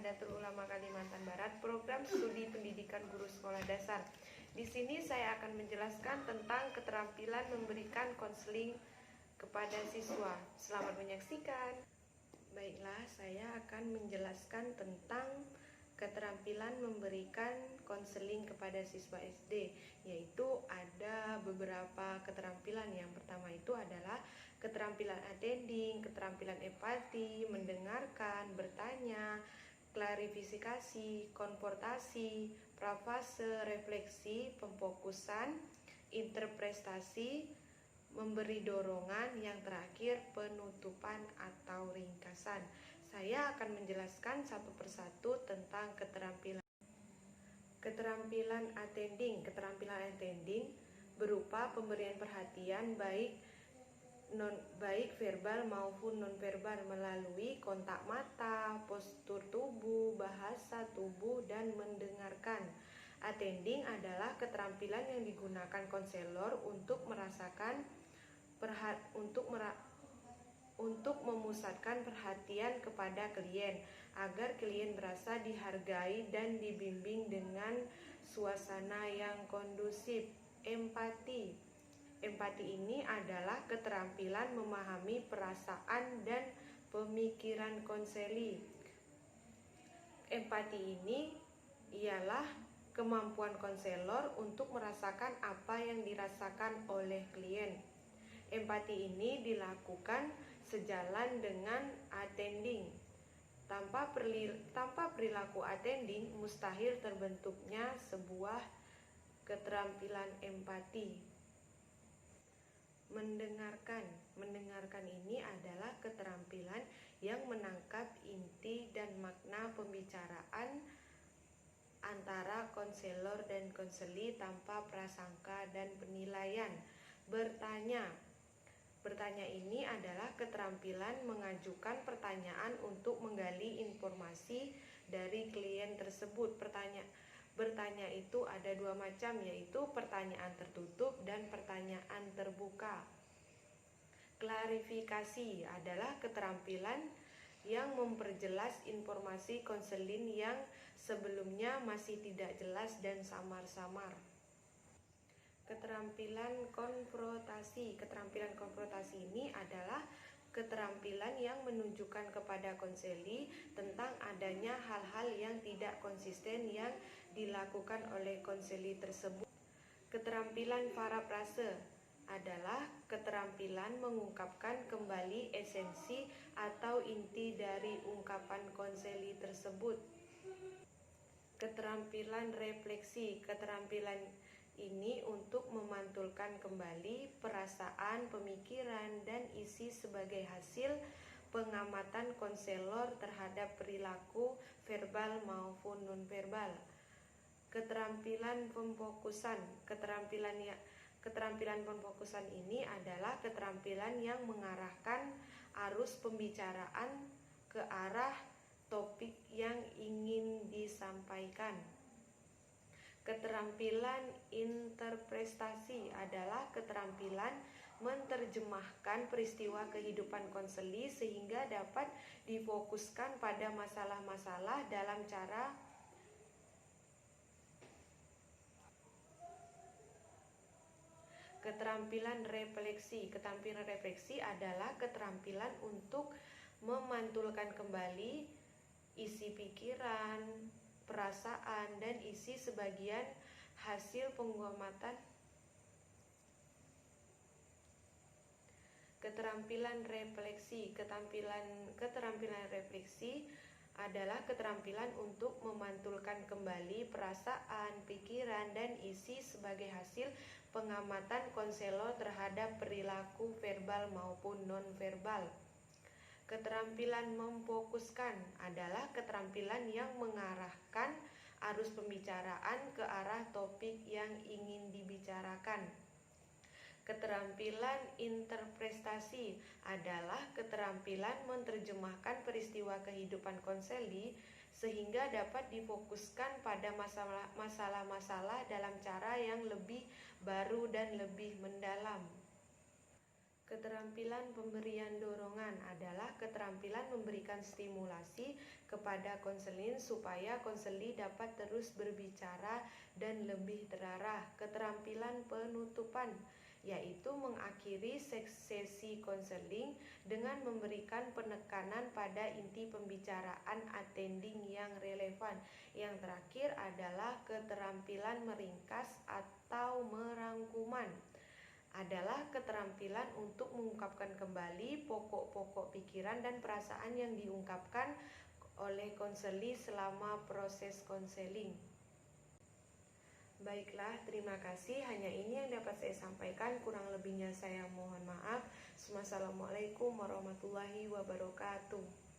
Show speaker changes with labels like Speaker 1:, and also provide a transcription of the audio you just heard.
Speaker 1: Nahdlatul Ulama Kalimantan Barat, program studi pendidikan guru sekolah dasar. Di sini saya akan menjelaskan tentang keterampilan memberikan konseling kepada siswa. Selamat menyaksikan. Baiklah, saya akan menjelaskan tentang keterampilan memberikan konseling kepada siswa SD, yaitu ada beberapa keterampilan. Yang pertama itu adalah keterampilan attending, keterampilan empati, mendengarkan, bertanya, klarifikasi, konfrontasi, prafase, refleksi, pemfokusan, interpretasi, memberi dorongan, yang terakhir penutupan atau ringkasan. Saya akan menjelaskan satu persatu tentang keterampilan attending. Keterampilan attending berupa pemberian perhatian baik verbal maupun nonverbal melalui kontak mata, postur tubuh, bahasa tubuh, dan mendengarkan. Attending adalah keterampilan yang digunakan konselor untuk memusatkan perhatian kepada klien agar klien merasa dihargai dan dibimbing dengan suasana yang kondusif. Empati ini adalah keterampilan memahami perasaan dan pemikiran konseli. Empati ini ialah kemampuan konselor untuk merasakan apa yang dirasakan oleh klien. Empati ini dilakukan sejalan dengan attending. Tanpa perilaku attending, mustahil terbentuknya sebuah keterampilan empati. Mendengarkan ini adalah keterampilan yang menangkap inti dan makna pembicaraan antara konselor dan konseli tanpa prasangka dan penilaian. Bertanya ini adalah keterampilan mengajukan pertanyaan untuk menggali informasi dari klien tersebut. Bertanya itu ada dua macam, yaitu pertanyaan tertutup dan pertanyaan terbuka. Klarifikasi adalah keterampilan yang memperjelas informasi konseling yang sebelumnya masih tidak jelas dan samar-samar. Keterampilan konfrontasi. Keterampilan konfrontasi ini adalah keterampilan yang menunjukkan kepada konseli tentang adanya hal-hal yang tidak konsisten yang dilakukan oleh konseli tersebut. Keterampilan parafrase adalah keterampilan mengungkapkan kembali esensi atau inti dari ungkapan konseli tersebut. Keterampilan refleksi. Keterampilan ini untuk memantulkan kembali perasaan, pemikiran, dan isi sebagai hasil pengamatan konselor terhadap perilaku verbal maupun nonverbal. Keterampilan pemfokusan. Keterampilan pemfokusan ini adalah keterampilan yang mengarahkan arus pembicaraan ke arah topik yang ingin disampaikan. Keterampilan interpretasi adalah keterampilan menerjemahkan peristiwa kehidupan konseli sehingga dapat difokuskan pada masalah-masalah dalam cara keterampilan refleksi. Keterampilan refleksi adalah keterampilan untuk memantulkan kembali isi pikiran, perasaan, dan isi sebagian hasil pengamatan. Keterampilan refleksi. Keterampilan refleksi adalah keterampilan untuk memantulkan kembali perasaan, pikiran, dan isi sebagai hasil pengamatan konselor terhadap perilaku verbal maupun nonverbal. Keterampilan memfokuskan adalah keterampilan yang mengarahkan arus pembicaraan ke arah topik yang ingin dibicarakan. Keterampilan interpretasi adalah keterampilan menerjemahkan peristiwa kehidupan konseli sehingga dapat difokuskan pada masalah-masalah dalam cara yang lebih baru dan lebih mendalam. Keterampilan pemberian dorongan adalah keterampilan memberikan stimulasi kepada konselin supaya konseli dapat terus berbicara dan lebih terarah. Keterampilan penutupan yaitu mengakhiri sesi konseling dengan memberikan penekanan pada inti pembicaraan attending yang relevan. Yang terakhir adalah keterampilan meringkas atau merangkuman, adalah keterampilan untuk mengungkapkan kembali pokok-pokok pikiran dan perasaan yang diungkapkan oleh konseli selama proses konseling. Baiklah, terima kasih. Hanya ini yang dapat saya sampaikan. Kurang lebihnya saya mohon maaf. Wassalamualaikum warahmatullahi wabarakatuh.